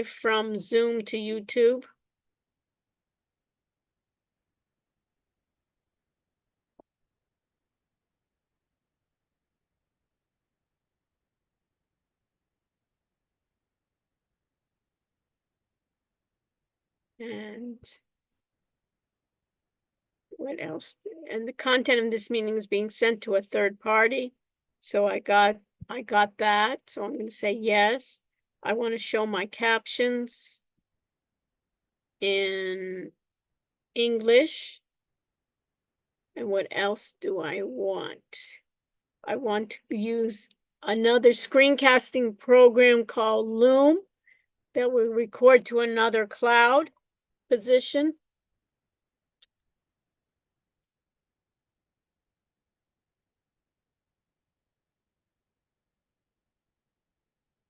from Zoom to YouTube. And what else? And the content of this meeting is being sent to a third party. So I got that. So I'm going to say yes. I want to show my captions in English. And what else do I want? I want to use another screencasting program called Loom that will record to another cloud position.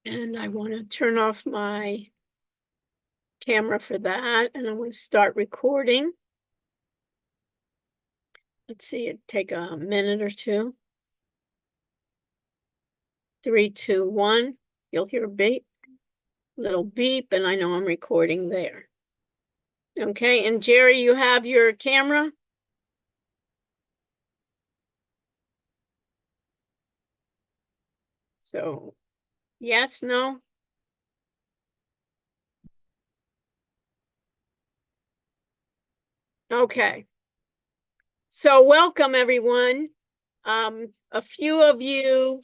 And I want to turn off my camera for that. And I'm going to start recording. Let's see, it'd take a minute or two. 3, 2, 1. You'll hear a beep, little beep, and I know I'm recording there. Okay, and Jerry, you have your camera? So, yes, no? Okay. So welcome, everyone. A few of you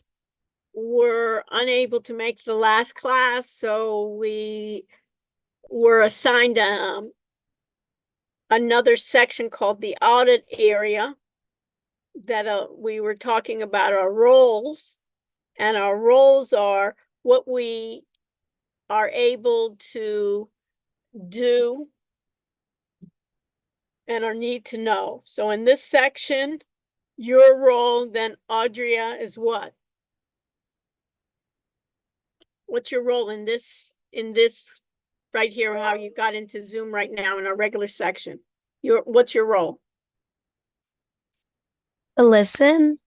were unable to make the last class, so we were assigned another section called the audit area that we were talking about our roles, and our roles are what we are able to do and our need to know. So in this section, your role, then Audria, is what? What's your role in this right here, how you got into Zoom right now in our regular section? What's your role? Listen.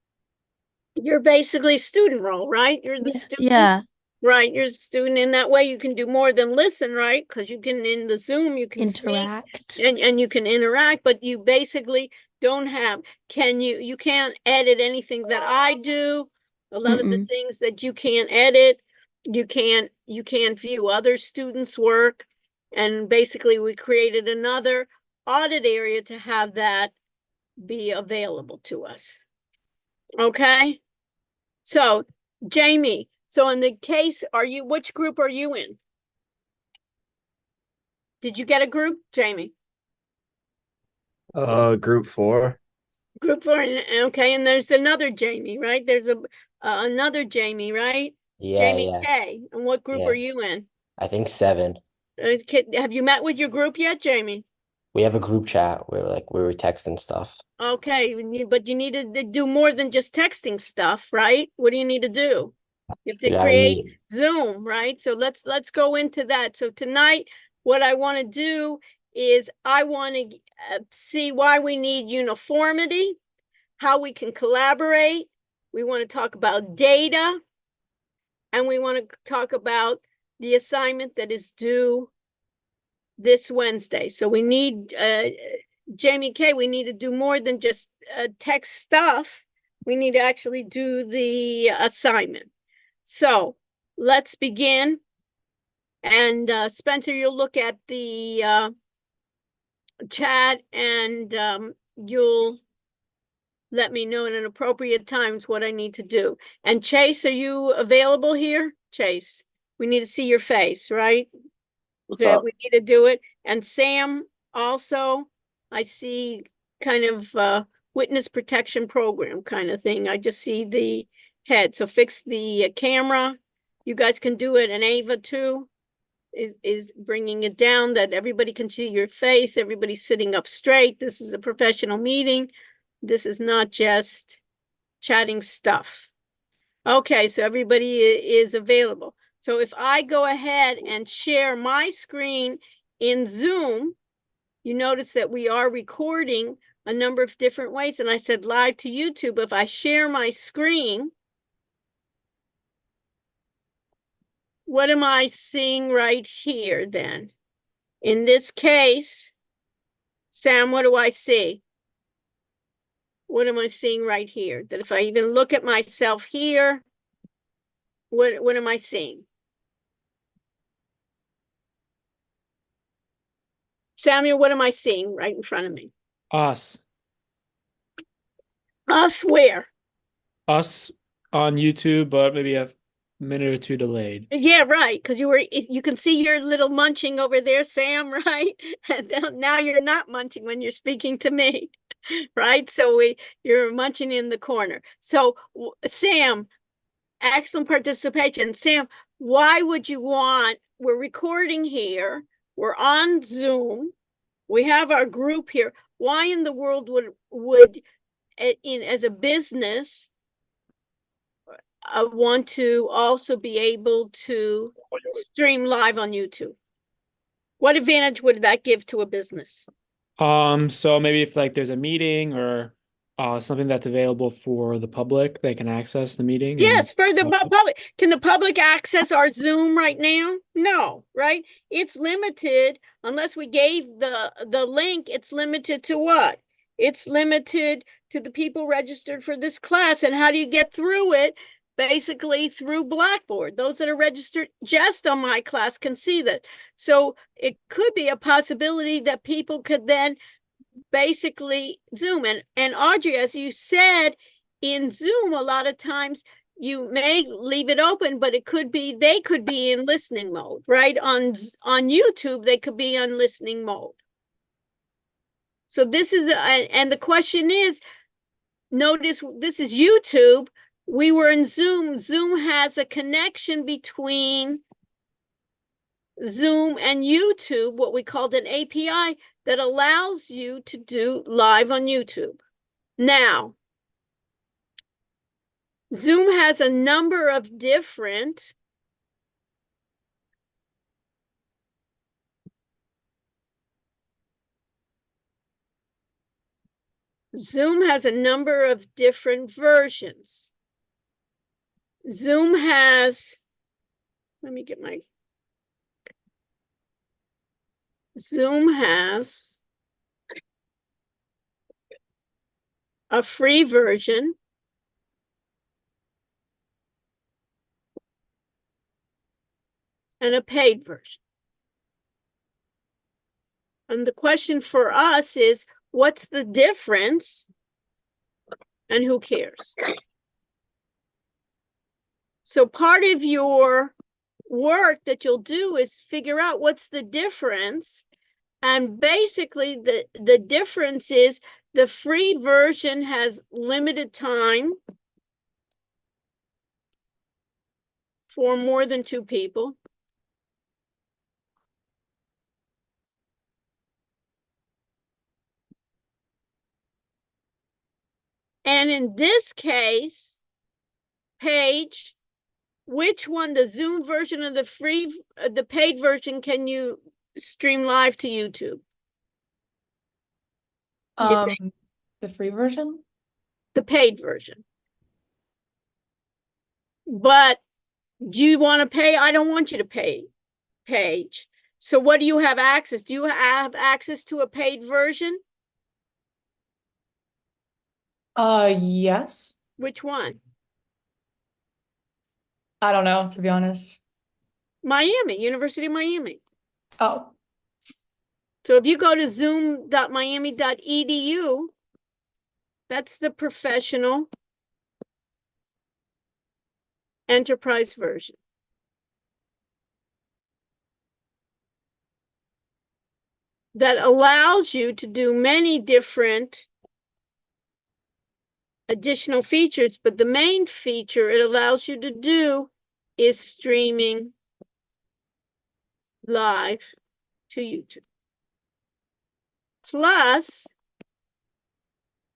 You're basically student role, right? You're the student. Yeah. Right, you're a student. In that way you can do more than listen, right? Because you can, in the Zoom, you can Interact. speak and you can interact, but you basically don't have, you can't edit anything that I do. A lot of the things that you can't edit, you can't view other students' work. And basically we created another audit area to have that be available to us. Okay? So, Jamie, so in the case, which group are you in? Did you get a group, Jamie? Group 4. Group 4, okay, and there's another Jamie, right? There's another Jamie, right? Yeah, Jamie yeah. K. And what group are you in? I think 7. Have you met with your group yet, Jamie? We have a group chat where we were texting stuff. Okay, but you need to do more than just texting stuff, right? What do you need to do? You have to create Zoom, right? So let's go into that. So tonight, what I want to do is I want to see why we need uniformity, how we can collaborate. We want to talk about data, and we want to talk about the assignment that is due this Wednesday. So we need, Jamie K, we need to do more than just text stuff. We need to actually do the assignment. So let's begin. And Spencer, you'll look at the chat and you'll let me know in an appropriate times what I need to do. And Chase, are you available here? Chase, we need to see your face, right? What's up? We need to do it. And Sam, also, I see kind of witness protection program kind of thing. I just see the head. So fix the camera. You guys can do it. And Ava too is bringing it down that everybody can see your face. Everybody's sitting up straight. This is a professional meeting. This is not just chatting stuff. Okay, so everybody is available. So if I go ahead and share my screen in Zoom, you notice that we are recording a number of different ways. And I said live to YouTube. If I share my screen, what am I seeing right here then? In this case, Sam, what do I see? What am I seeing right here? That if I even look at myself here, what am I seeing? Samuel, what am I seeing right in front of me? Us. Us where? Us on YouTube, but maybe a minute or two delayed. Yeah, right. Because you can see your little munching over there, Sam, right? And now you're not munching when you're speaking to me, right? So you're munching in the corner. So Sam, excellent participation. Sam, why would you want, we're recording here, we're on Zoom, we have our group here. Why in the world would as a business, I want to also be able to stream live on YouTube? What advantage would that give to a business? So maybe if like there's a meeting or something that's available for the public, they can access the meeting. Yes, for the public. Can the public access our Zoom right now? No, right? It's limited unless we gave the link. It's limited to what? It's limited to the people registered for this class. And how do you get through it? Basically through Blackboard. Those that are registered just on my class can see that. So it could be a possibility that people could then basically Zoom. And Audrey, as you said, in Zoom, a lot of times you may leave it open, but they could be in listening mode, right? On YouTube, they could be on listening mode. So this is, and the question is, notice this is YouTube. We were in Zoom. Zoom has a connection between Zoom and YouTube, what we called an API that allows you to do live on YouTube. Now, Zoom has a number of different versions. Zoom has, Zoom has a free version and a paid version. And the question for us is, what's the difference and who cares? So part of your work that you'll do is figure out what's the difference. And basically the difference is the free version has limited time for more than 2 people. And in this case, Paige, which one, the Zoom version or the paid version, can you stream live to YouTube? The free version? The paid version. But do you want to pay? I don't want you to pay, Paige. So what do you have access? Do you have access to a paid version? Yes. Which one? I don't know, to be honest. Miami, University of Miami. Oh. So if you go to zoom.miami.edu, that's the professional enterprise version. That allows you to do many different additional features, but the main feature it allows you to do is streaming live to YouTube. Plus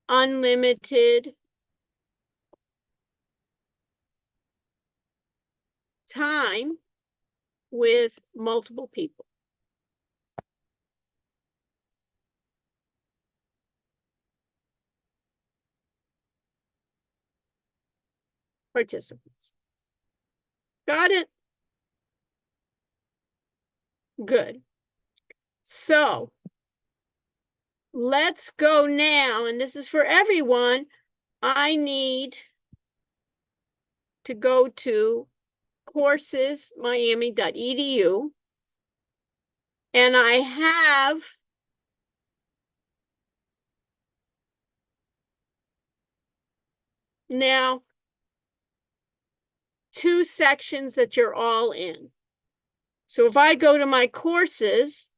unlimited time with multiple people. Participants. Got it? Good. So let's go now, and this is for everyone. I need to go to coursesmiami.edu, and I have now 2 sections that you're all in. So if I go to my courses,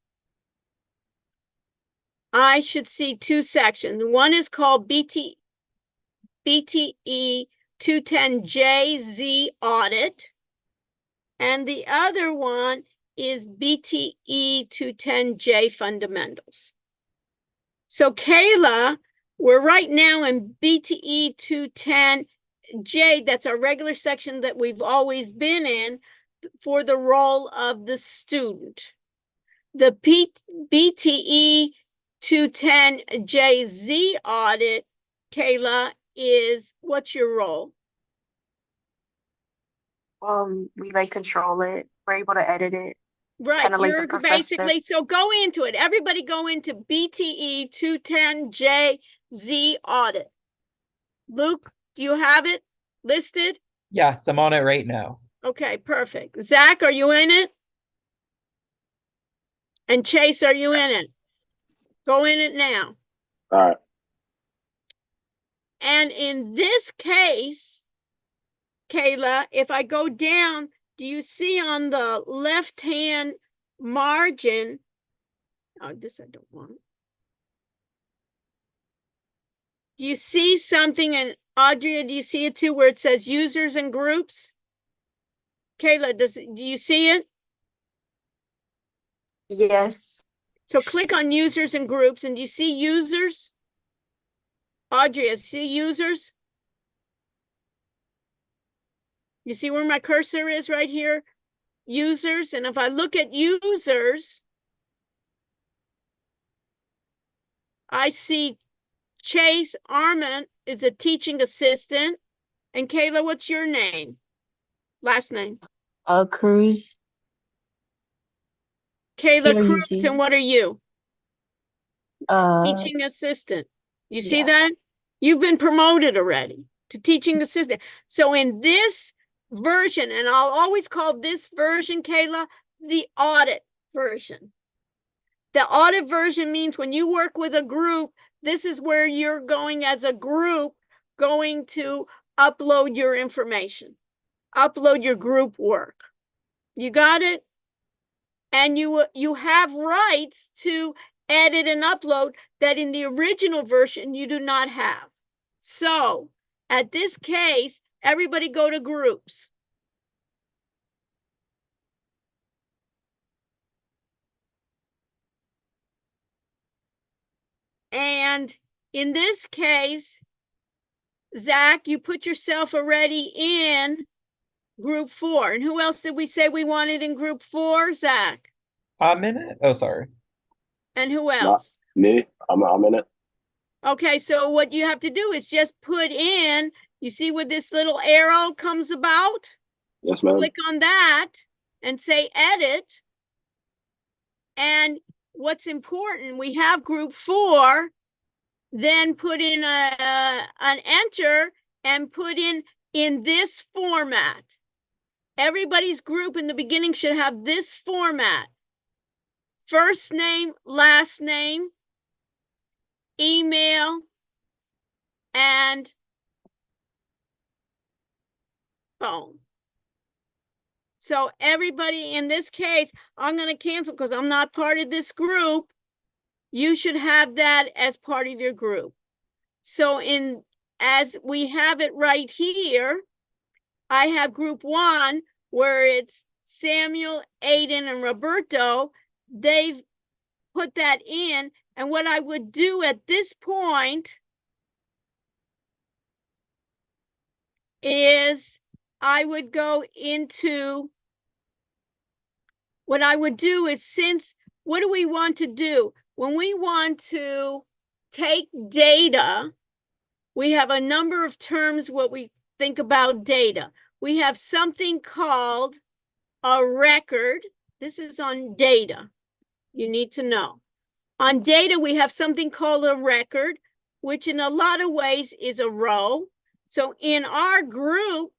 I should see 2 sections. One is called BTE210-J Z audit, and the other one is BTE210-J fundamentals. So Kayla, we're right now in BTE210-J. That's our regular section that we've always been in for the role of the student. The BTE210-J Z audit, Kayla, is what's your role? We like control it. We're able to edit it. Right, Kind of like the you're professor. basically, so go into it. Everybody go into BTE210-J Z audit. Luke, do you have it listed? Yes, I'm on it right now. Okay, perfect. Zach, are you in it? And Chase, are you in it? Go in it now. All right. And in this case, Kayla, if I go down, do you see on the left-hand margin? Oh, this I don't want. Do you see something? And Audrey, do you see it too, where it says users and groups? Kayla, do you see it? Yes. So click on users and groups, and do you see users? Audrey, see users? You see where my cursor is right here? Users, and if I look at users, I see Chase Armand is a teaching assistant. And Kayla, what's your name? Last name? Cruz. Kayla Cruz, CRUZ. and what are you? Teaching assistant. You see that? You've been promoted already to teaching assistant. So in this version, and I'll always call this version, Kayla, the audit version. The audit version means when you work with a group, this is where you're going as a group, going to upload your information, upload your group work. You got it? And you have rights to edit and upload that in the original version you do not have. So at this case, everybody go to groups. And in this case, Zach, you put yourself already in group 4. And who else did we say we wanted in group 4, Zach? I'm in it. Oh, sorry. And who else? Me, I'm in it. Okay, so what you have to do is just put in, you see where this little arrow comes about? Yes, ma'am. Click on that and say edit. And what's important, we have group 4, then put in an enter and put in this format. Everybody's group in the beginning should have this format. First name, last name, email, and phone. So everybody in this case, I'm going to cancel because I'm not part of this group. You should have that as part of your group. So as we have it right here, I have group 1 where it's Samuel, Aiden, and Roberto. They've put that in. And what I would do at this point is I would go into, what I would do is, what do we want to do? When we want to take data, we have a number of terms what we think about data. We have something called a record. This is on data. You need to know. On data, we have something called a record, which in a lot of ways is a row. So in our group,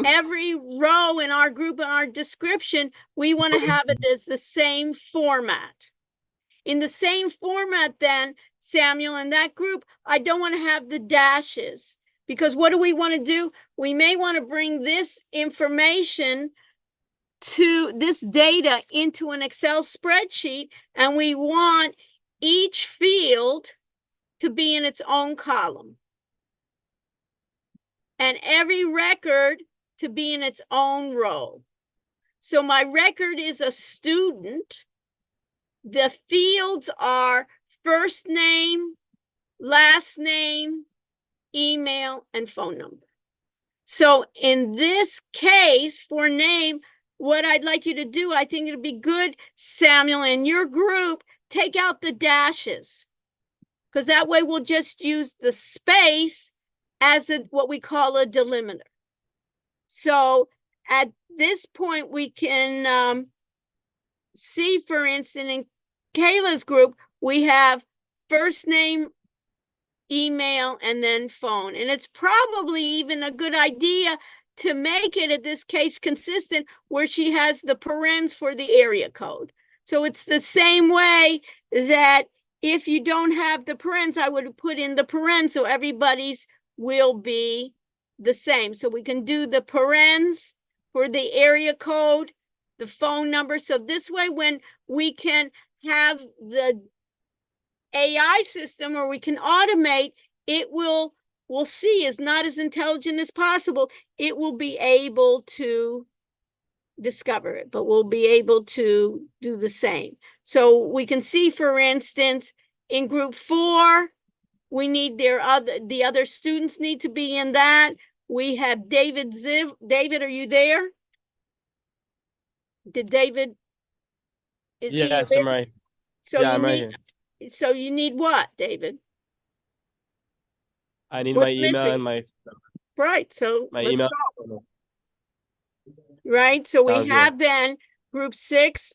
every row in our group and our description, we want to have it as the same format. In the same format then, Samuel, in that group, I don't want to have the dashes, because what do we want to do? We may want to bring this information to this data into an Excel spreadsheet, and we want each field to be in its own column and every record to be in its own row. So my record is a student. The fields are first name, last name, email, and phone number. So in this case, for name, what I'd like you to do, I think it'd be good, Samuel, in your group, take out the dashes, because that way we'll just use the space as what we call a delimiter. So at this point, we can see, for instance, in Kayla's group, we have first name, email, and then phone. And it's probably even a good idea to make it, in this case, consistent, where she has the parens for the area code. So it's the same way that if you don't have the parens, I would put in the parens, so everybody's will be the same. So we can do the parens for the area code, the phone number. So this way, when we can have the AI system, or we can automate, it will, we'll see, is not as intelligent as possible. It will be able to discover it, but we'll be able to do the same. So we can see, for instance, in group 4, we need the other students need to be in that. We have David Ziv. David, are you there? Did David? Is he Yes, there? I'm right. So Yeah, you I'm right need, here. so you need what, David? I need What's my email missing? and Right, so my let's email. go. Right, so we Sounds good. have then group 6,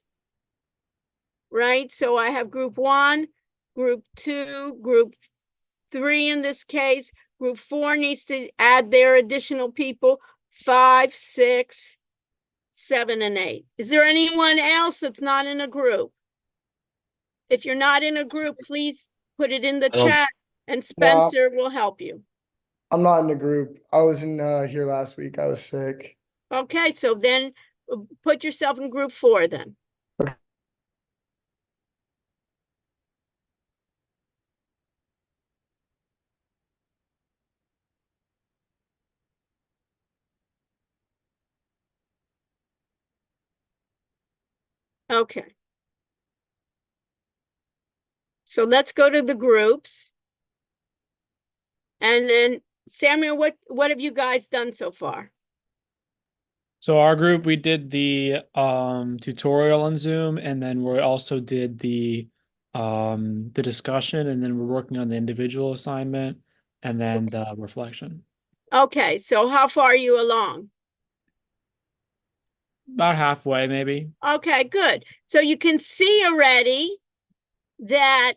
right? So I have group 1, group 2, group 3 in this case. Group 4 needs to add their additional people, 5, 6, 7, and 8. Is there anyone else that's not in a group? If you're not in a group, please put it in the chat, and Spencer will help you. I'm not in the group. I was in here last week. I was sick. Okay, so then put yourself in group 4 then. Okay. So let's go to the groups. And then Samuel, what have you guys done so far? So our group, we did the tutorial on Zoom, and then we also did the discussion, and then we're working on the individual assignment and then the reflection. Okay, so how far are you along? About halfway, maybe. Okay, good. So you can see already that,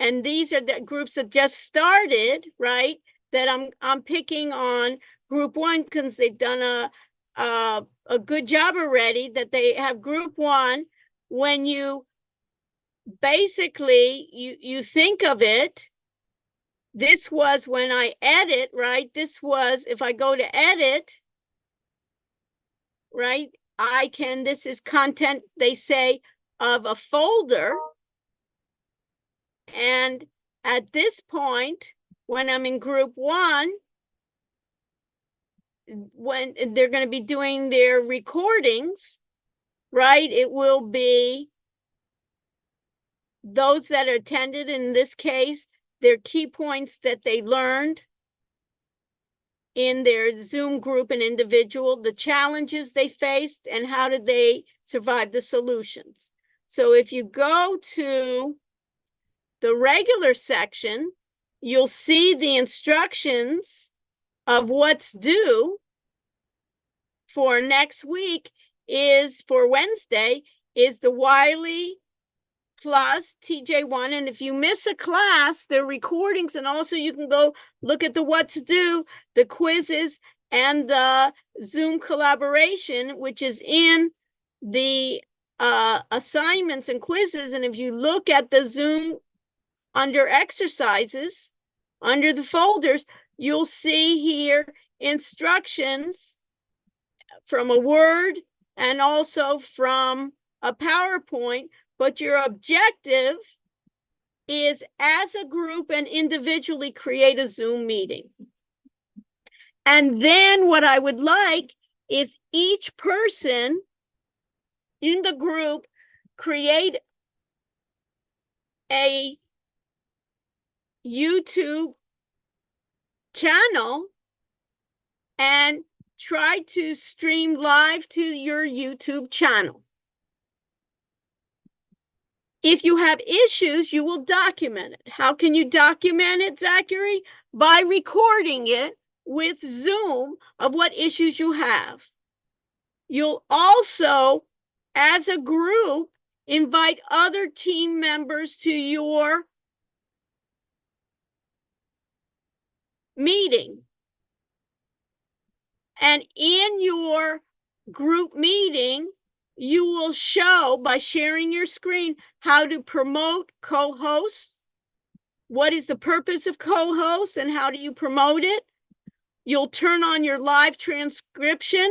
and these are the groups that just started, right? That I'm picking on group 1 because they've done a good job already, that they have group 1. When you basically, you think of it, this was when I edit, right? This was, if I go to edit, right? This is content, they say, of a folder. And at this point, when I'm in group 1, when they're going to be doing their recordings, right? It will be those that attended, in this case, their key points that they learned in their Zoom group and individual, the challenges they faced, and how did they survive the solutions. So if you go to the regular section, you'll see the instructions of what's due for next week. Is for Wednesday is the Wiley plus TJ1. And if you miss a class, there are recordings, and also you can go look at the what to do, the quizzes, and the Zoom collaboration, which is in the assignments and quizzes. And if you look at the Zoom under exercises, under the folders, you'll see here instructions from a Word and also from a PowerPoint, but your objective is as a group and individually create a Zoom meeting. And then what I would like is each person in the group create a YouTube channel and try to stream live to your YouTube channel. If you have issues, you will document it. How can you document it, Zachary? By recording it with Zoom of what issues you have. You'll also, as a group, invite other team members to your meeting. And in your group meeting, you will show, by sharing your screen, how to promote co-hosts. What is the purpose of co-hosts and how do you promote it? You'll turn on your live transcription.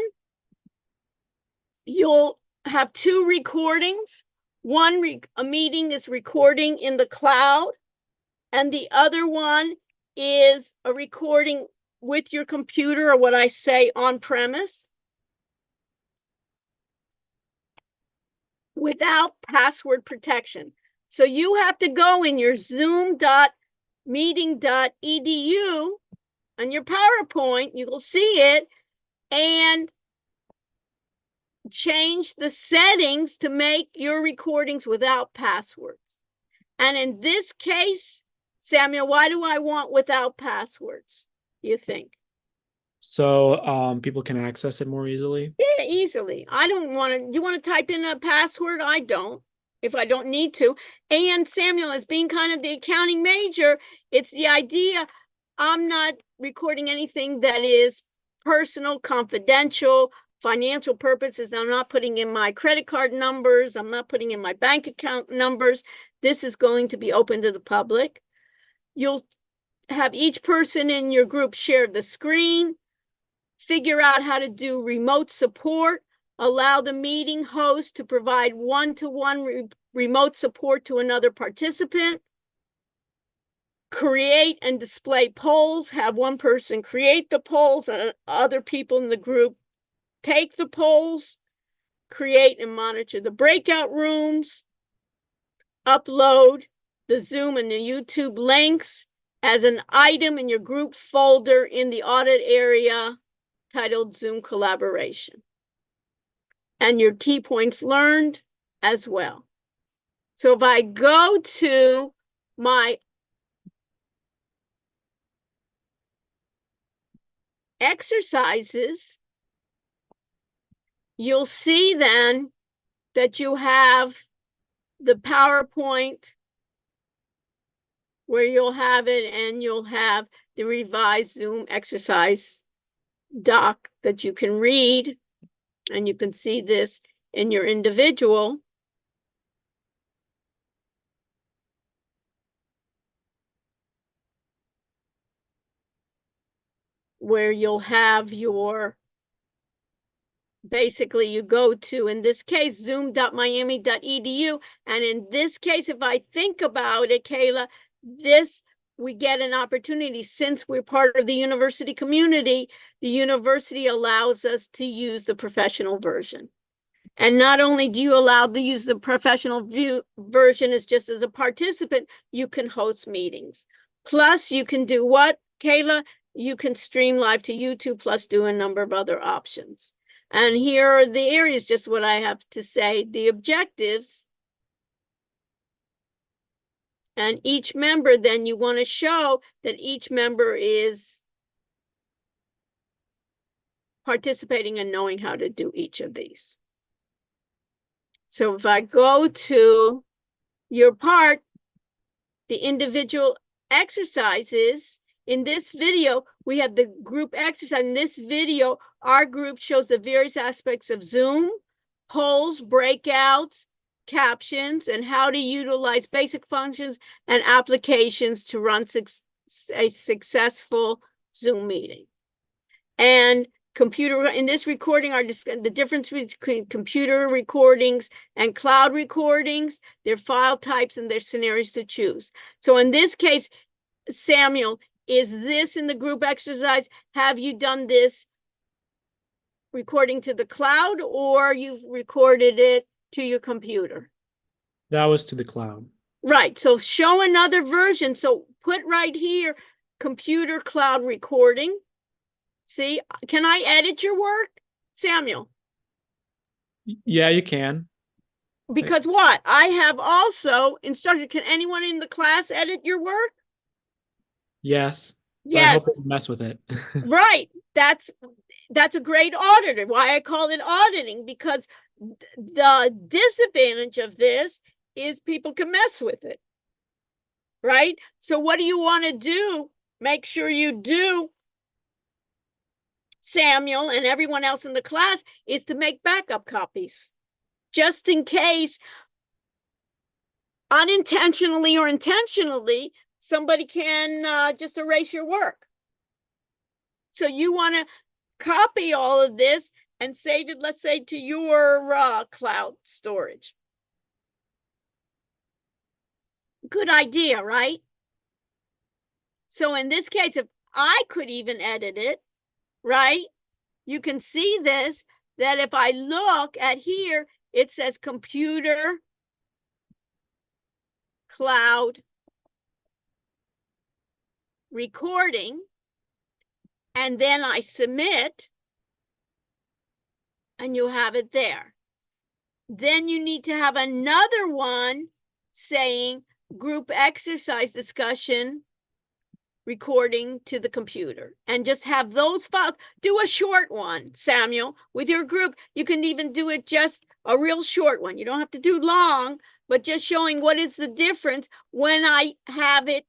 You'll have 2 recordings. A meeting is recording in the cloud, and the other one is a recording with your computer, or what I say on premise, without password protection. So you have to go in your zoom.meeting.edu on your PowerPoint, you will see it, and change the settings to make your recordings without passwords. And in this case, Samuel, why do I want without passwords, you think? So people can access it more easily? Yeah, easily. I don't want to, you want to type in a password? I don't, if I don't need to. And Samuel, as being kind of the accounting major, it's the idea, I'm not recording anything that is personal, confidential, financial purposes. I'm not putting in my credit card numbers. I'm not putting in my bank account numbers. This is going to be open to the public. You'll have each person in your group share the screen, figure out how to do remote support, allow the meeting host to provide one-to-one remote support to another participant, create and display polls, have one person create the polls and other people in the group take the polls, create and monitor the breakout rooms, upload the Zoom and the YouTube links as an item in your group folder in the audit area titled Zoom Collaboration. And your key points learned as well. So if I go to my exercises, you'll see then that you have the PowerPoint where you'll have it, and you'll have the revised Zoom exercise doc that you can read, and you can see this in your individual. Where you'll have your, basically you go to, in this case, zoom.miami.edu. And in this case, if I think about it, Kayla, we get an opportunity, since we're part of the university community, the university allows us to use the professional version. And not only do you allow to use the professional version as just as a participant, you can host meetings. Plus you can do what, Kayla? You can stream live to YouTube, plus do a number of other options. And here are the areas, just what I have to say, the objectives. And each member, then you want to show that each member is participating and knowing how to do each of these. So if I go to your part, the individual exercises, in this video, we have the group exercise. In this video, our group shows the various aspects of Zoom, polls, breakouts, captions, and how to utilize basic functions and applications to run a successful Zoom meeting. And in this recording are the difference between computer recordings and cloud recordings, their file types and their scenarios to choose. So in this case, Samuel, is this in the group exercise? Have you done this recording to the cloud, or you've recorded it to your computer? That was to the cloud. Right. So show another version. So put right here, computer cloud recording. See, can I edit your work, Samuel? Yeah, you can. Because what? I have also instructed, can anyone in the class edit your work? Yes. But I Yes. hope you mess with it. Right. That's a great auditor. Why I call it auditing, because the disadvantage of this is people can mess with it. Right? So what do you want to do? Make sure you do, Samuel and everyone else in the class, is to make backup copies. Just in case, unintentionally or intentionally, somebody can just erase your work. So you want to copy all of this and save it, let's say, to your cloud storage. Good idea, right? So in this case, if I could even edit it, right? You can see this, that if I look at here, it says computer cloud recording, and then I submit, and you have it there. Then you need to have another one saying group exercise discussion recording to the computer, and just have those files. Do a short one, Samuel, with your group. You can even do it just a real short one. You don't have to do long, but just showing what is the difference when I have it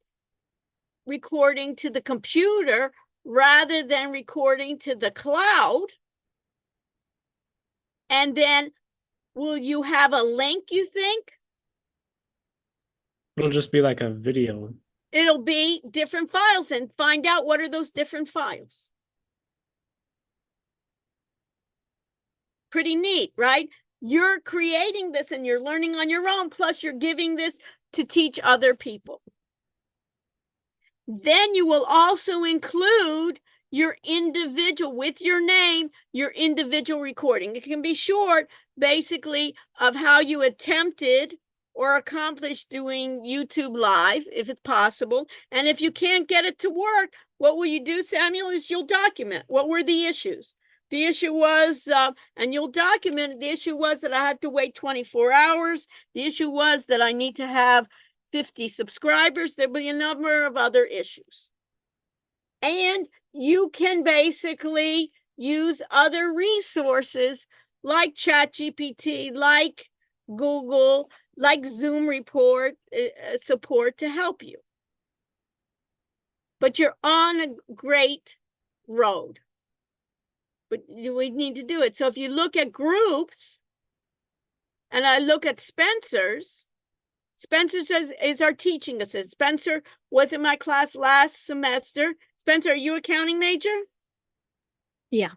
recording to the computer rather than recording to the cloud. And then will you have a link, you think? It'll just be like a video. It'll be different files, and find out what are those different files. Pretty neat, right? You're creating this and you're learning on your own, plus you're giving this to teach other people. Then you will also include your individual, with your name, your individual recording. It can be short, basically, of how you attempted or accomplished doing YouTube Live, if it's possible. And if you can't get it to work, what will you do, Samuel, is you'll document what were the issues. The issue was, and you'll document it, the issue was that I had to wait 24 hours. The issue was that I need to have 50 subscribers. There'll be a number of other issues. And you can basically use other resources like ChatGPT, like Google, like Zoom report support to help you. But you're on a great road. But we need to do it. So if you look at groups, and I look at Spencer's is our teaching assistant. Spencer was in my class last semester. Spencer, are you accounting major? Yeah.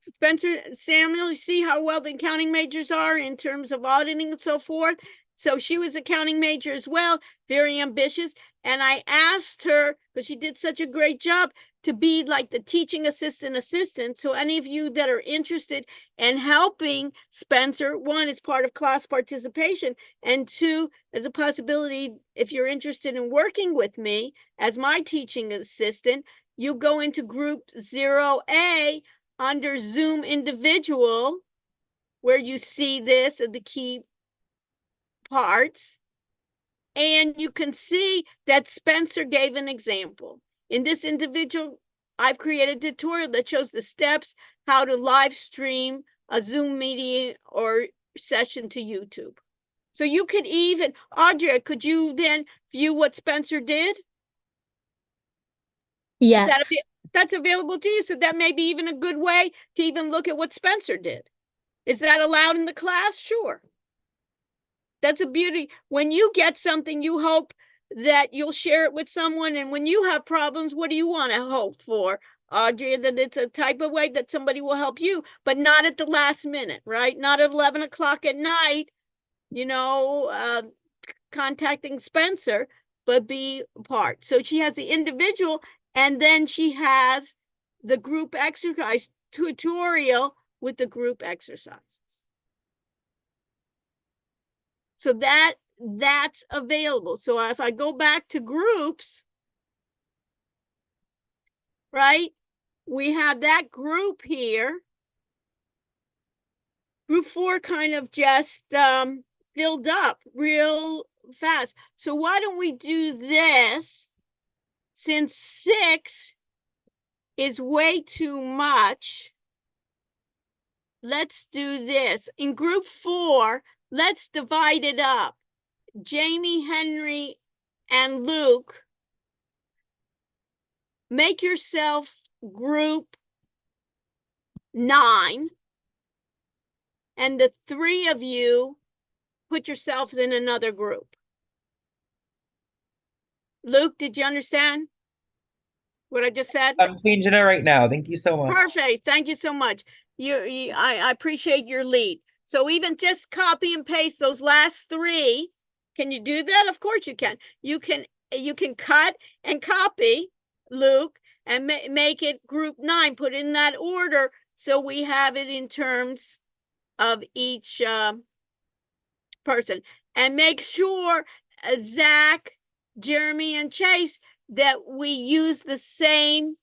Spencer, Samuel, you see how well the accounting majors are in terms of auditing and so forth. So she was accounting major as well, very ambitious. And I asked her, because she did such a great job, to be like the teaching assistant. So any of you that are interested in helping Spencer, one, it's part of class participation, and two, as a possibility, if you're interested in working with me as my teaching assistant, you go into group 0A under Zoom individual, where you see this and the key parts, and you can see that Spencer gave an example. In this individual, I've created a tutorial that shows the steps how to live stream a Zoom meeting or session to YouTube. So you could even, Audrey, could you then view what Spencer did? Is that Yes. that's available to you? So that may be even a good way to even look at what Spencer did. Is that allowed in the class? Sure. That's a beauty. When you get something, you hope that you'll share it with someone. And when you have problems, what do you want to hope for, Audrey? That it's a type of way that somebody will help you, but not at the last minute, right? Not at 11 o'clock at night, contacting Spencer, but be part. So she has the individual, and then she has the group exercise tutorial with the group exercises. So that's available. So if I go back to groups, right, we have that group here. Group 4 kind of just filled up real fast. So why don't we do this? Since 6 is way too much, let's do this. In group 4, let's divide it up. Jamie, Henry, and Luke, make yourself group 9. And the 3 of you put yourselves in another group. Luke, did you understand what I just said? I'm changing it right now. Thank you so much. Perfect. Thank you so much. I appreciate your lead. So even just copy and paste those last 3. Can you do that? Of course you can. You can cut and copy, Luke, and make it group 9. Put in that order so we have it in terms of each person. And make sure, Zach, Jeremy, and Chase, that we use the same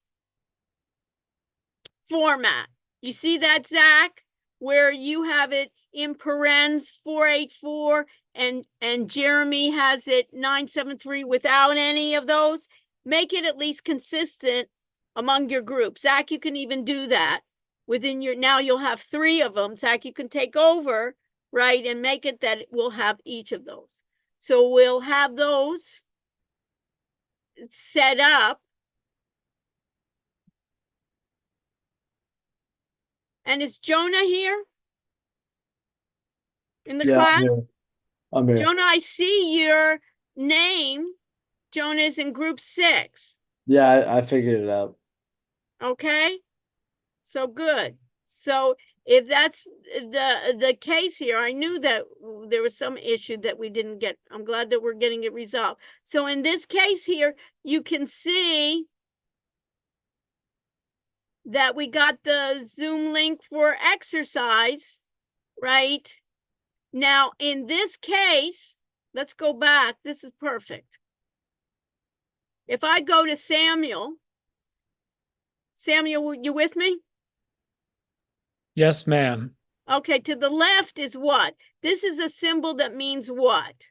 format. You see that, Zach, where you have it in parens 484 and Jeremy has it 973 without any of those? Make it at least consistent among your groups. Zach, you can even do that within your, now you'll have 3 of them. Zach, you can take over, right, and make it that we'll have each of those. So we'll have those set up. And is Jonah here in the class? I'm here. Jonah, I see your name. Jonah is in group 6. Yeah, I figured it out. Okay, so good. So if that's the case here, I knew that there was some issue that we didn't get. I'm glad that we're getting it resolved. So in this case here, you can see that we got the Zoom link for exercise, right? Now, in this case, let's go back. This is perfect. If I go to Samuel, you with me? Yes, ma'am. Okay, to the left is what? This is a symbol that means what?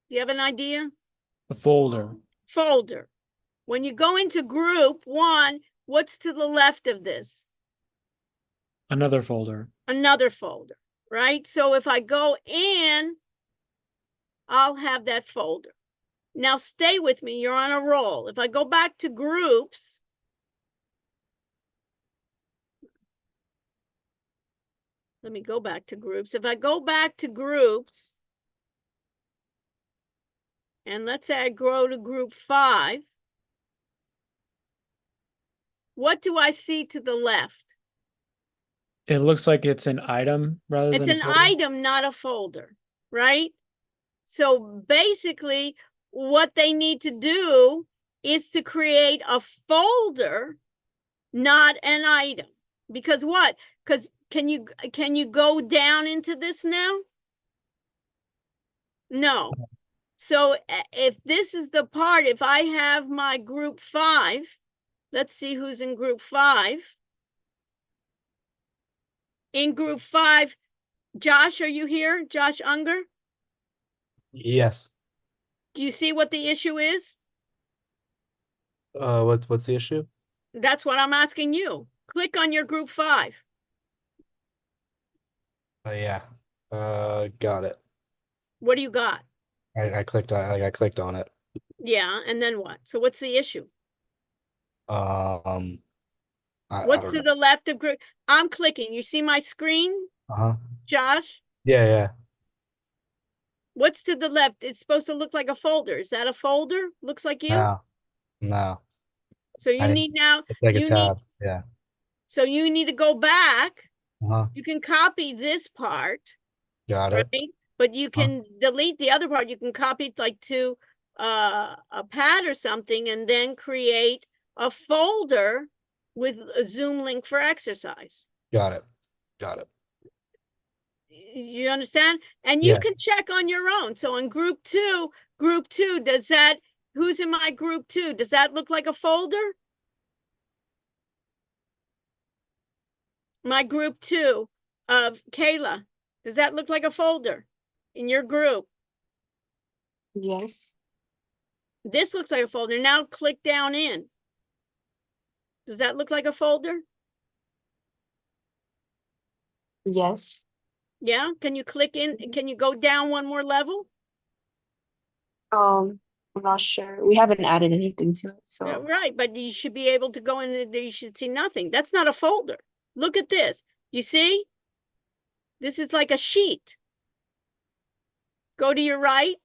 Do you have an idea? A folder. Folder. When you go into group 1, what's to the left of this? Another folder. Another folder, right? So if I go in, I'll have that folder. Now stay with me, you're on a roll. If I go back to groups, let me go back to groups. If I go back to groups, and let's say I go to group 5, what do I see to the left? It looks like it's an item rather It's than an item, not a folder, right? So basically, what they need to do is to create a folder, not an item. Because what? Because can you go down into this now? No. So if this is the part, if I have my group 5, let's see who's in group 5. In group 5, Josh, are you here? Josh Unger? Yes. Do you see what the issue is? What's the issue? That's what I'm asking you. Click on your group 5. Oh yeah. Got it. What do you got? I clicked on I clicked on it. Yeah, and then what? So what's the issue? I What's don't to know. the left of group? I'm clicking. You see my screen, Uh-huh. Josh? Yeah. What's to the left? It's supposed to look like a folder. Is that a folder? Looks like you? No. So you need now, It's like a you need, tab. Yeah. so you need to go back. Uh-huh. You can copy this part, Got it. right? But you can delete the other part. You can copy it like to a pad or something and then create a folder with a Zoom link for exercise. Got it. You understand? And you Yeah. can check on your own. So in group two, does that, who's in my group two? Does that look like a folder? My group two of Kayla, does that look like a folder in your group? Yes. This looks like a folder. Now click down in. Does that look like a folder? Yes. Yeah, can you click in? Can you go down one more level? I'm not sure. We haven't added anything to it, Yeah, so right, but you should be able to go in and you should see nothing. That's not a folder. Look at this. You see? This is like a sheet. Go to your right.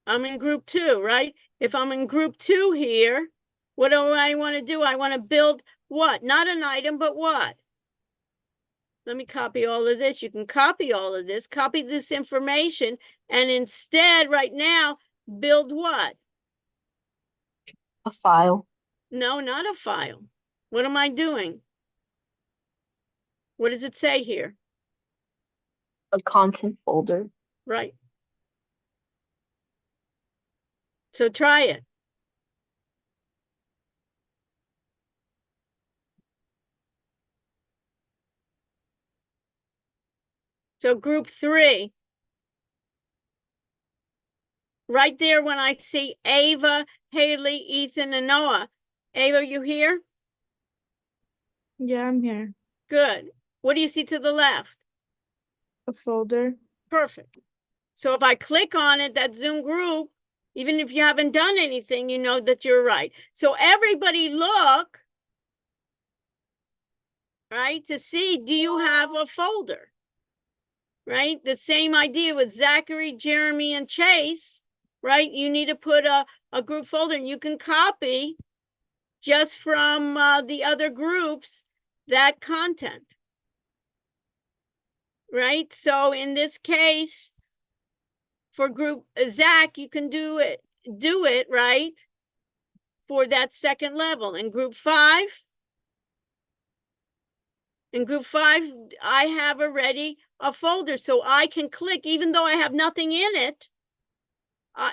I'm in group two, right? If I'm in group two here, what do I want to do? I want to build what? Not an item, but what? Let me copy all of this. You can copy all of this, copy this information, and instead right now, build what? a file, No, not a file. What am I doing? What does it say here? a content folder. Right. So try it. So group three. Right there when I see Ava, Haley, Ethan, and Noah. Ava, you here? Yeah, I'm here. Good. What do you see to the left? A folder. Perfect. So if I click on it, that Zoom group, even if you haven't done anything, you know that you're right. So everybody look, right, to see, do you have a folder? Right? The same idea with Zachary, Jeremy, and Chase, right? You need to put a group folder and you can copy just from the other groups that content. Right? So in this case, for group Zach, you can do it, right? For that second level. In group five, I have already a folder, so I can click, even though I have nothing in it.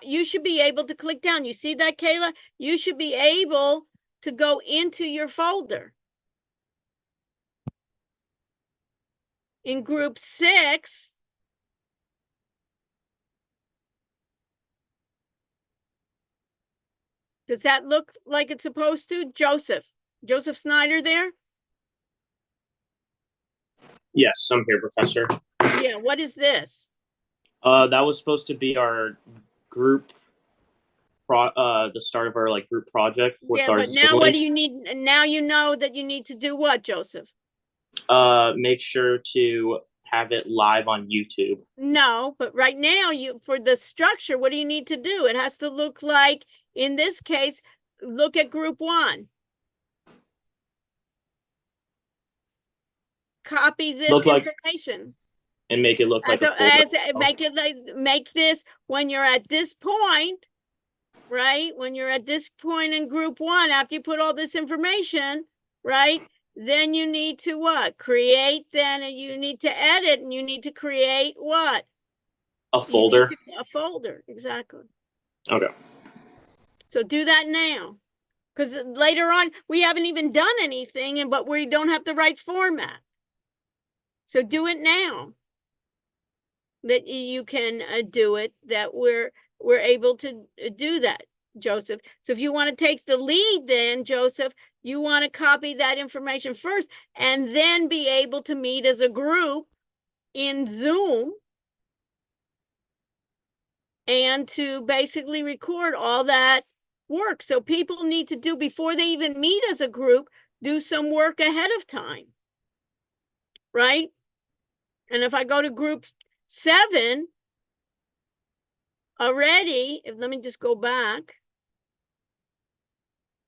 You should be able to click down. You see that, Kayla? You should be able to go into your folder. In group 6, does that look like it's supposed to? Joseph Snyder there? Yes, I'm here, Professor. Yeah, what is this? That was supposed to be our group the start of our group project with our but now what do you need? Now you know that you need to do what, Joseph? Make sure to have it live on YouTube. No, but right now for the structure, what do you need to do? It has to look like, in this case, look at group 1. Copy this information. And make it look like a folder. Make this when you're at this point, right? When you're at this point in group 1, after you put all this information, right? Then you need to what? Create, then you need to edit, and you need to create what? A folder. A folder, exactly. Okay. So do that now. Because later on, we haven't even done anything, but we don't have the right format. So do it now. That you can do it, that we're able to do that, Joseph. So if you want to take the lead then, Joseph, you want to copy that information first and then be able to meet as a group in Zoom and to basically record all that work. So people need to do, before they even meet as a group, do some work ahead of time, right? And if I go to group 7 already, let me just go back.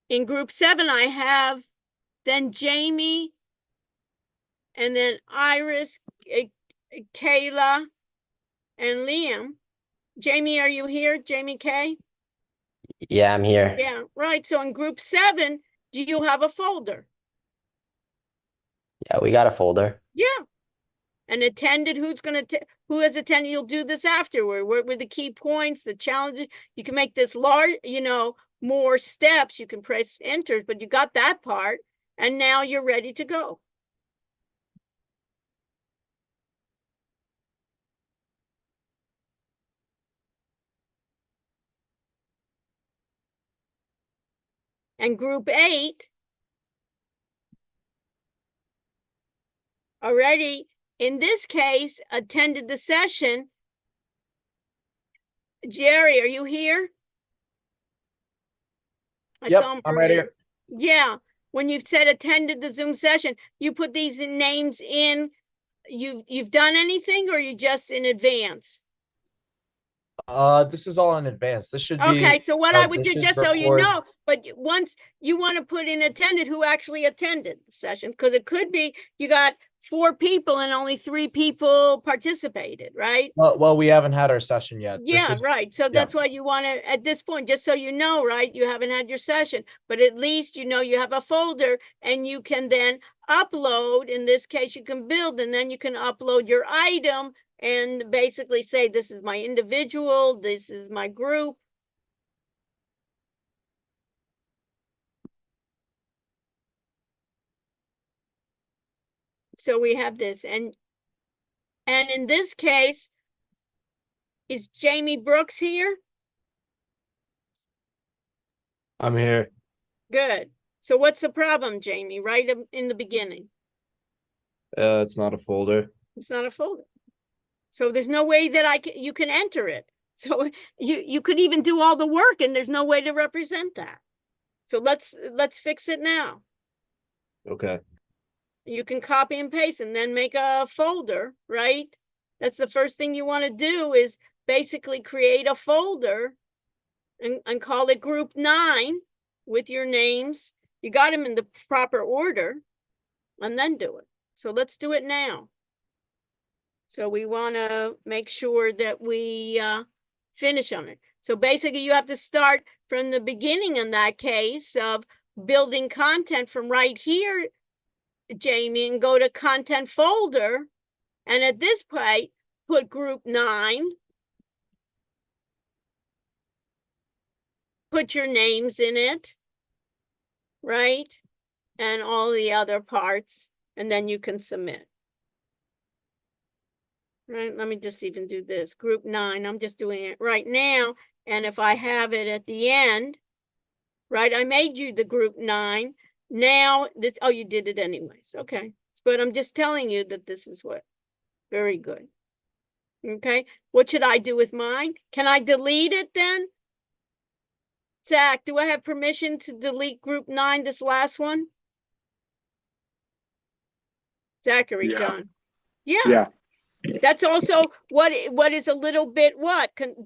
In group 7, I have then Jamie, and then Iris, Kayla, and Liam. Jamie, are you here? Jamie K? Yeah, I'm here. Yeah, right. So in group 7, do you have a folder? Yeah, we got a folder. Yeah. And attended, who has attended? You'll do this afterward. What were the key points, the challenges? You can make this large, more steps. You can press enter, but you got that part. And now you're ready to go. And group 8 already, in this case, attended the session. Jerry, are you here? Yep, I'm right here. Yeah, when you've said attended the Zoom session, you put these names in. You've done anything, or you just in advance? This is all in advance. This should be Okay, so what I would this do, should just so you record- know, but once you want to put in attended, who actually attended the session, because it could be you got 4 people and only 3 people participated, right? Well, we haven't had our session yet. This Yeah, is- right. So that's why you want to, at this point, just so you know, right, you haven't had your session, but at least you know you have a folder and you can then upload. In this case, you can build, and then you can upload your item and basically say, this is my individual, this is my group. So we have this, and in this case, is Jamie Brooks here? I'm here. Good. So what's the problem, Jamie, right in the beginning? It's not a folder. It's not a folder. So there's no way that you can enter it. So you could even do all the work and there's no way to represent that. So let's fix it now. Okay. You can copy and paste and then make a folder, right? That's the first thing you want to do, is basically create a folder and call it group 9 with your names. You got them in the proper order, and then do it. So let's do it now. So we want to make sure that we finish on it. So basically you have to start from the beginning in that case of building content from right here, Jamie, and go to content folder. And at this point, put group 9. Put your names in it, right? And all the other parts, and then you can submit. Right, let me just even do this. Group 9, I'm just doing it right now. And if I have it at the end, right, I made you the group 9. Now, this, oh, you did it anyways. Okay. But I'm just telling you that this is what, very good. Okay, what should I do with mine? Can I delete it then? Zach, do I have permission to delete group 9, this last one? Zachary, Yeah. John. Yeah. Yeah. That's also what is a little bit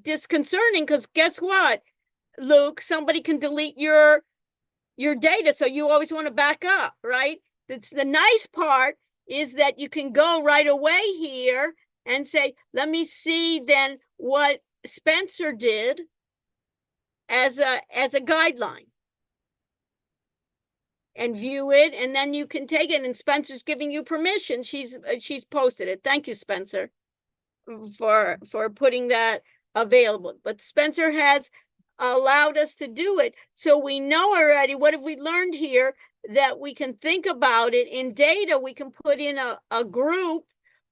disconcerting, because guess what, Luke, somebody can delete your data, so you always want to back up, right? That's the nice part, is that you can go right away here and say, let me see then what Spencer did as a guideline, and view it, and then you can take it, and Spencer's giving you permission. She's posted it. Thank you, Spencer, for putting that available. But Spencer has allowed us to do it. So we know already, what have we learned here? That we can think about it in data. We can put in a group.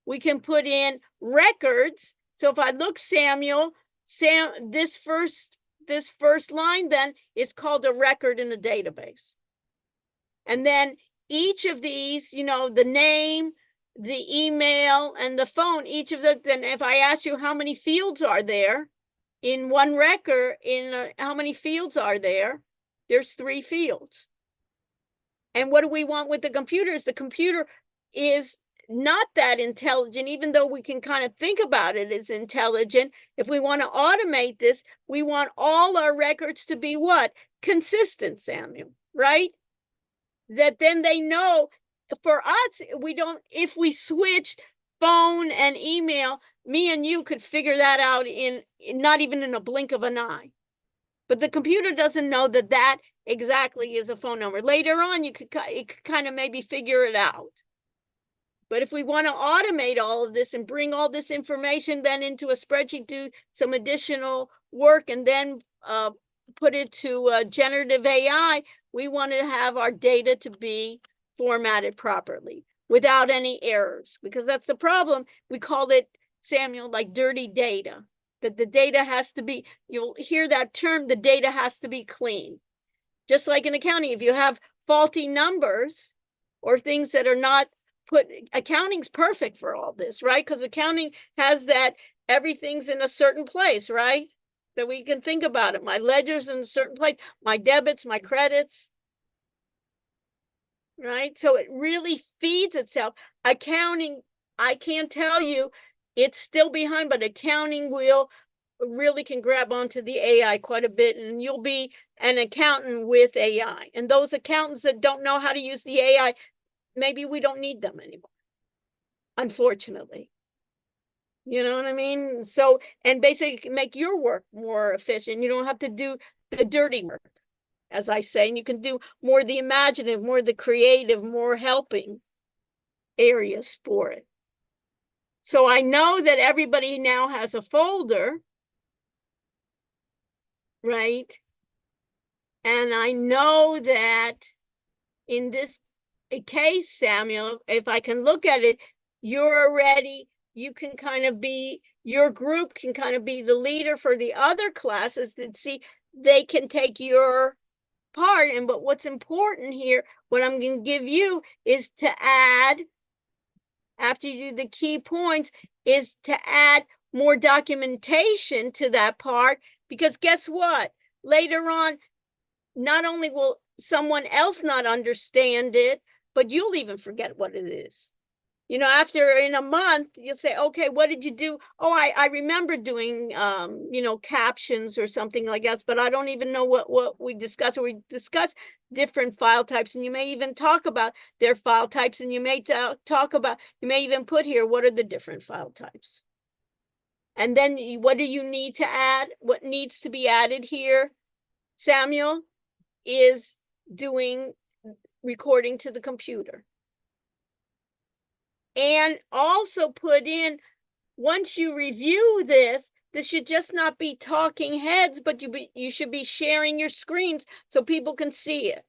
We can put in records. So if I look, this first line then is called a record in the database. And then each of these, the name, the email, and the phone, each of them, then if I ask you how many fields are there in one record, how many fields are there? There's 3 fields. And what do we want with the computers? The computer is not that intelligent, even though we can kind of think about it as intelligent. If we want to automate this, we want all our records to be what? Consistent, Samuel, right? That then they know. For us, if we switch phone and email, me and you could figure that out in not even in a blink of an eye. But the computer doesn't know that exactly is a phone number. Later on, it could kind of maybe figure it out. But if we want to automate all of this and bring all this information then into a spreadsheet, do some additional work, and then put it to generative AI, we want to have our data to be formatted properly without any errors, because that's the problem. We call it, Samuel, like dirty data, that the data has to be, you'll hear that term, the data has to be clean. Just like in accounting, if you have faulty numbers or things that are not accounting's perfect for all this, right? Because accounting has that everything's in a certain place, right? That we can think about it. My ledger's in a certain place, my debits, my credits, right? So it really feeds itself. Accounting, I can't tell you, it's still behind, but accounting really can grab onto the AI quite a bit, and you'll be an accountant with AI. And those accountants that don't know how to use the AI, maybe we don't need them anymore, unfortunately. You know what I mean? So, and basically make your work more efficient. You don't have to do the dirty work, as I say, and you can do more the imaginative, more the creative, more helping areas for it. So I know that everybody now has a folder, right? And I know that in this case, Samuel, if I can look at it, you're already, you can kind of be, your group can kind of be the leader for the other classes that see they can take your part. And but what's important here, what I'm going to give you is to add, after you do the key points, is to add more documentation to that part, because guess what? Later on, not only will someone else not understand it, but you'll even forget what it is. After in a month, you'll say, okay, what did you do? Oh, I remember doing, captions or something like that, but I don't even know what we discussed. Or we discussed different file types, and you may even talk about their file types, and you may talk about, you may even put here, what are the different file types? And then what do you need to add? What needs to be added here, Samuel, is doing recording to the computer. And also put in, once you review this should just not be talking heads, but you should be sharing your screens so people can see it.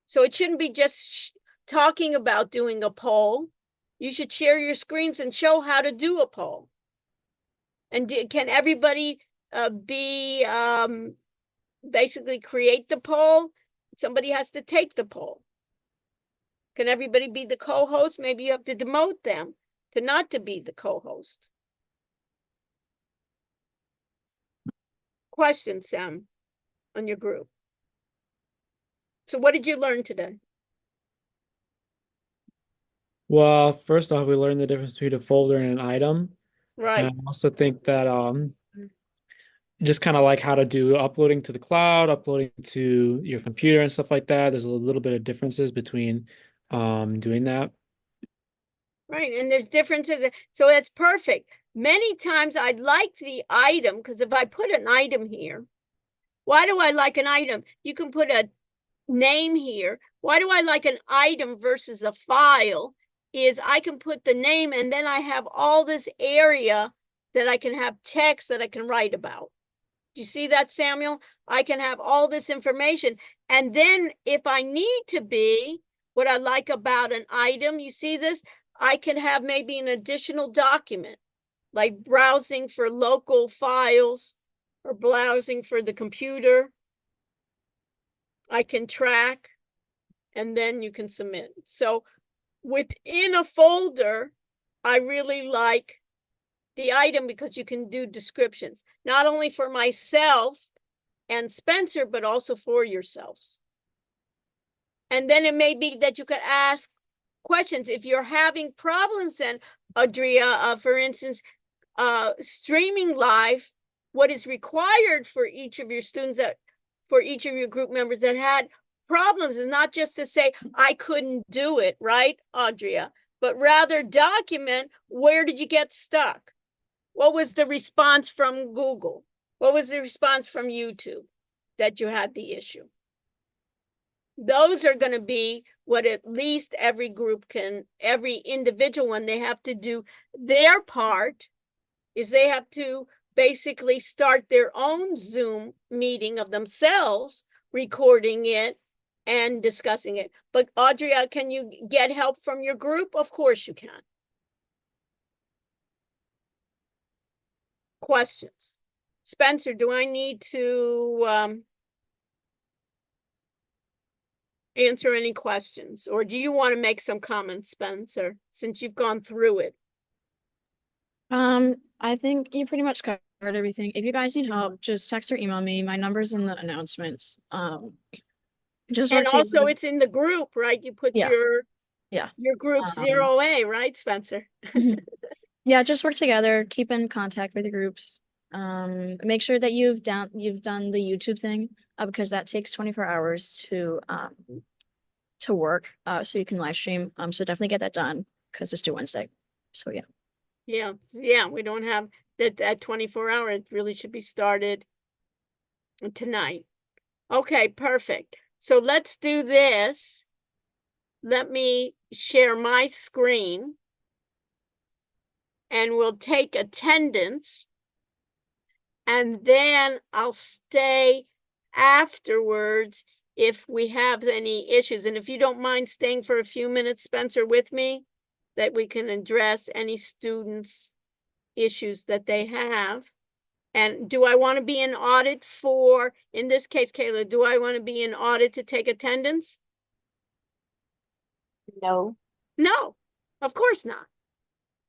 So it shouldn't be just talking about doing a poll. You should share your screens and show how to do a poll. And can everybody basically create the poll? Somebody has to take the poll. Can everybody be the co-host? Maybe you have to demote them to not to be the co-host. Questions, Sam, on your group. So what did you learn today? Well, first off, we learned the difference between a folder and an item. Right. And I also think that just kind of like how to do uploading to the cloud, uploading to your computer and stuff like that. There's a little bit of differences between doing that. Right, and there's differences. So that's perfect. Many times I'd like the item, because if I put an item here, why do I like an item? You can put a name here. Why do I like an item versus a file? Is I can put the name, and then I have all this area that I can have text that I can write about. Do you see that, Samuel? I can have all this information. And then if I need to be, what I like about an item, you see this? I can have maybe an additional document, like browsing for local files or browsing for the computer. I can track and then you can submit. So within a folder, I really like the item because you can do descriptions, not only for myself and Spencer, but also for yourselves. And then it may be that you could ask questions. If you're having problems then, Adria, for instance, streaming live, what is required for each of your students for each of your group members that had problems is not just to say, I couldn't do it, right, Adria, but rather document where did you get stuck? What was the response from Google? What was the response from YouTube that you had the issue? Those are going to be what at least every group every individual one, they have to do their part is they have to basically start their own Zoom meeting of themselves, recording it and discussing it. But Audria, can you get help from your group? Of course you can. Questions? Spencer, do I need to answer any questions? Or do you want to make some comments, Spencer, since you've gone through it? I think you pretty much covered everything. If you guys need help, just text or email me. My number's in the announcements. Just And work also together. it's in the group, right? You put Yeah. your group 0A, right, Spencer? Yeah, just work together, keep in contact with the groups. Make sure that you've done the YouTube thing, because that takes 24 hours to work, so you can live stream. So definitely get that done because it's due Wednesday. So yeah. Yeah, we don't have that 24 hour. It really should be started tonight. Okay, perfect. So let's do this. Let me share my screen and we'll take attendance. And then I'll stay afterwards if we have any issues. And if you don't mind staying for a few minutes, Spencer, with me, that we can address any students' issues that they have. And do I want to be in audit for, in this case, Kayla, do I want to be in audit to take attendance? No. No, of course not.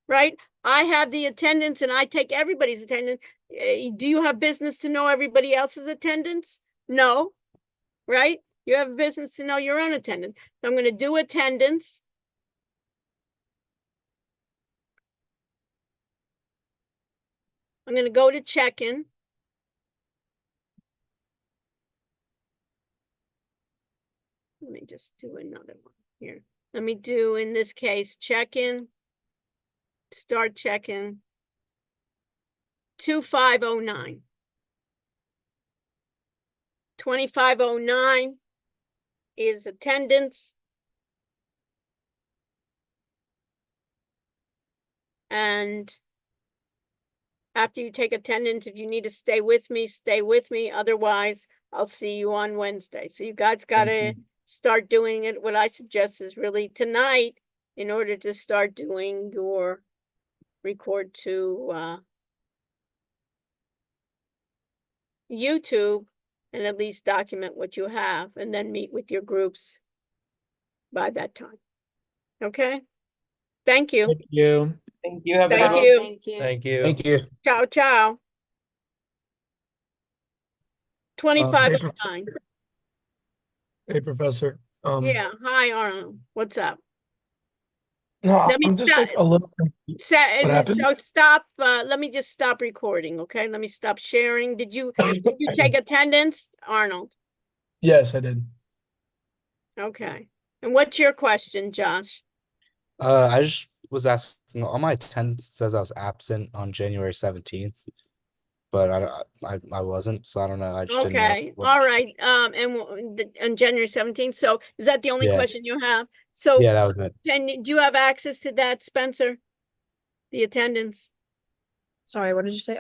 Right? I have the attendance and I take everybody's attendance. Do you have business to know everybody else's attendance? No, right? You have business to know your own attendance. So I'm going to do attendance. I'm going to go to check-in. Let me just do another one here. Let me do, in this case, check-in. Start check-in. 2509. 2509 is attendance. And after you take attendance, if you need to stay with me, stay with me. Otherwise, I'll see you on Wednesday. So you guys got to start doing it. What I suggest is really tonight, in order to start doing your record to YouTube, and at least document what you have, and then meet with your groups by that time. Okay? Thank you. Thank you. Thank you. Have a Thank good you. Thank you. Thank you. Thank you. Ciao, ciao. 2509. Hey, Professor. Yeah. Hi, Arnold. What's up? No, Let me I'm just stop. like a little confused. What happened? So stop. Let me just stop recording. Okay. Let me stop sharing. Did you take attendance, Arnold? Yes, I did. Okay. And what's your question, Josh? I just was asking, on my attendance it says I was absent on January 17th, but I wasn't, so I don't know. I just didn't know Okay. All right. And on January 17th. So is that the only Yeah. question you have? So Yeah, that was it. do you have access to that, Spencer? The attendance? Sorry, what did you say?